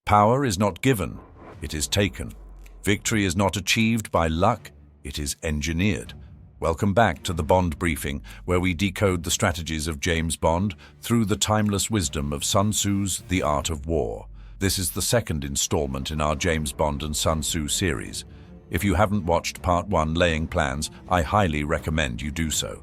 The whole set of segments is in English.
Power is not given, it is taken. Victory is not achieved by luck, it is engineered. Welcome back to the Bond Briefing, where we decode the strategies of James Bond through the timeless wisdom of Sun Tzu's The Art of War. This is the second installment in our James Bond and Sun Tzu series. If you haven't watched Part 1, Laying Plans, I highly recommend you do so.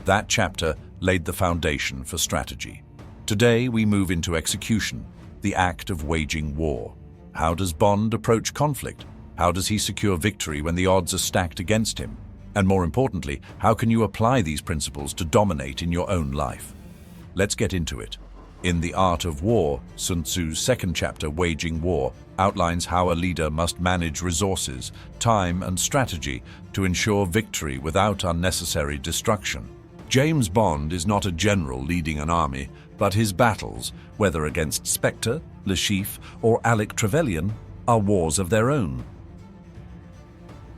That chapter laid the foundation for strategy. Today we move into execution, the act of waging war. How does Bond approach conflict? How does he secure victory when the odds are stacked against him? And more importantly, how can you apply these principles to dominate in your own life? Let's get into it. In The Art of War, Sun Tzu's second chapter, Waging War, outlines how a leader must manage resources, time, and strategy to ensure victory without unnecessary destruction. James Bond is not a general leading an army, but his battles, whether against Spectre, Le Chiffre, or Alec Trevelyan, are wars of their own.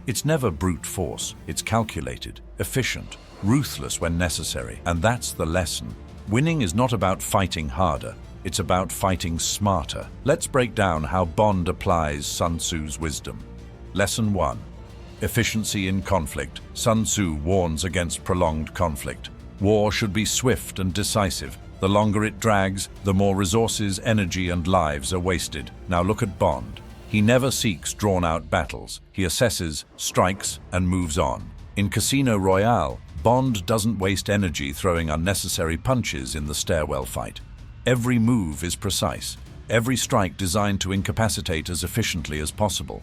It's never brute force, it's calculated, efficient, ruthless when necessary, and that's the lesson. Winning is not about fighting harder, it's about fighting smarter. Let's break down how Bond applies Sun Tzu's wisdom. Lesson 1. Efficiency in conflict. Sun Tzu warns against prolonged conflict. War should be swift and decisive. The longer it drags, the more resources, energy, and lives are wasted. Now look at Bond. He never seeks drawn-out battles. He assesses, strikes, and moves on. In Casino Royale, Bond doesn't waste energy throwing unnecessary punches in the stairwell fight. Every move is precise, every strike designed to incapacitate as efficiently as possible.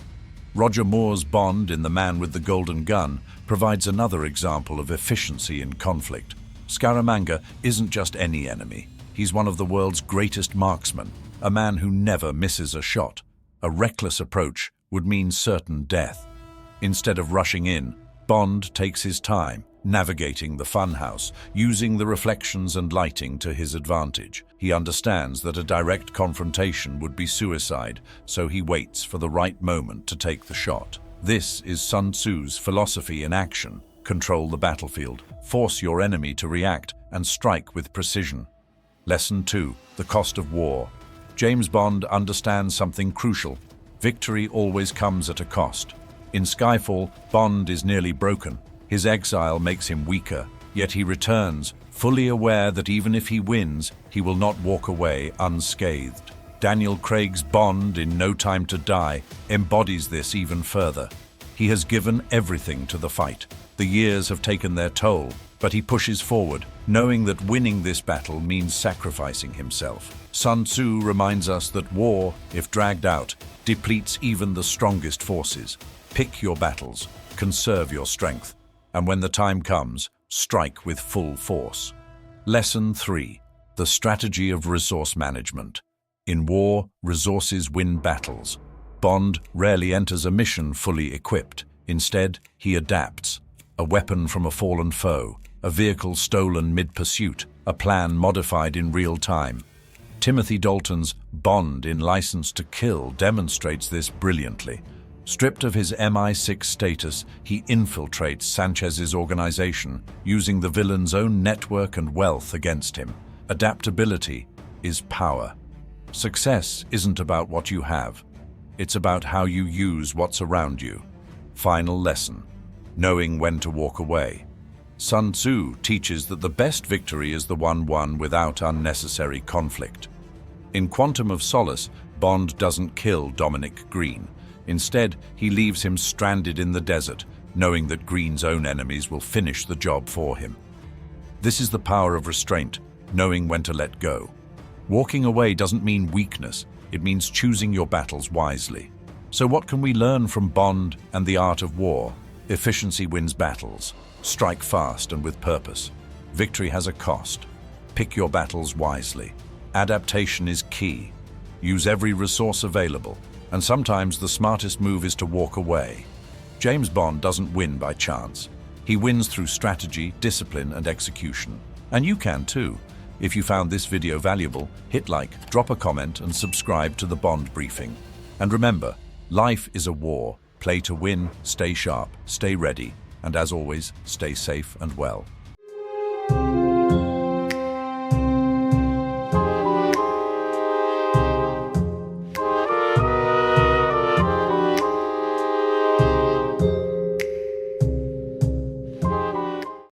Roger Moore's Bond in The Man with the Golden Gun provides another example of efficiency in conflict. Scaramanga isn't just any enemy. He's one of the world's greatest marksmen, a man who never misses a shot. A reckless approach would mean certain death. Instead of rushing in, Bond takes his time, navigating the funhouse, using the reflections and lighting to his advantage. He understands that a direct confrontation would be suicide, so he waits for the right moment to take the shot. This is Sun Tzu's philosophy in action. Control the battlefield, force your enemy to react, and strike with precision. Lesson 2. The cost of war. James Bond understands something crucial. Victory always comes at a cost. In Skyfall, Bond is nearly broken. His exile makes him weaker, yet he returns, fully aware that even if he wins, he will not walk away unscathed. Daniel Craig's Bond in No Time to Die embodies this even further. He has given everything to the fight. The years have taken their toll, but he pushes forward, knowing that winning this battle means sacrificing himself. Sun Tzu reminds us that war, if dragged out, depletes even the strongest forces. Pick your battles, conserve your strength, and when the time comes, strike with full force. Lesson 3. The strategy of resource management. In war, resources win battles. Bond rarely enters a mission fully equipped. Instead, he adapts. A weapon from a fallen foe, a vehicle stolen mid-pursuit, a plan modified in real time. Timothy Dalton's Bond in License to Kill demonstrates this brilliantly. Stripped of his MI6 status, he infiltrates Sanchez's organization, using the villain's own network and wealth against him. Adaptability is power. Success isn't about what you have. It's about how you use what's around you. Final lesson. Knowing when to walk away. Sun Tzu teaches that the best victory is the one won without unnecessary conflict. In Quantum of Solace, Bond doesn't kill Dominic Green. Instead, he leaves him stranded in the desert, knowing that Green's own enemies will finish the job for him. This is the power of restraint, knowing when to let go. Walking away doesn't mean weakness, it means choosing your battles wisely. So what can we learn from Bond and The Art of War? Efficiency wins battles. Strike fast and with purpose. Victory has a cost. Pick your battles wisely. Adaptation is key. Use every resource available, and sometimes the smartest move is to walk away. James Bond doesn't win by chance. He wins through strategy, discipline, and execution. And you can too. If you found this video valuable, hit like, drop a comment, and subscribe to the Bond Briefing. And remember, life is a war. Play to win, stay sharp, stay ready, and as always, stay safe and well.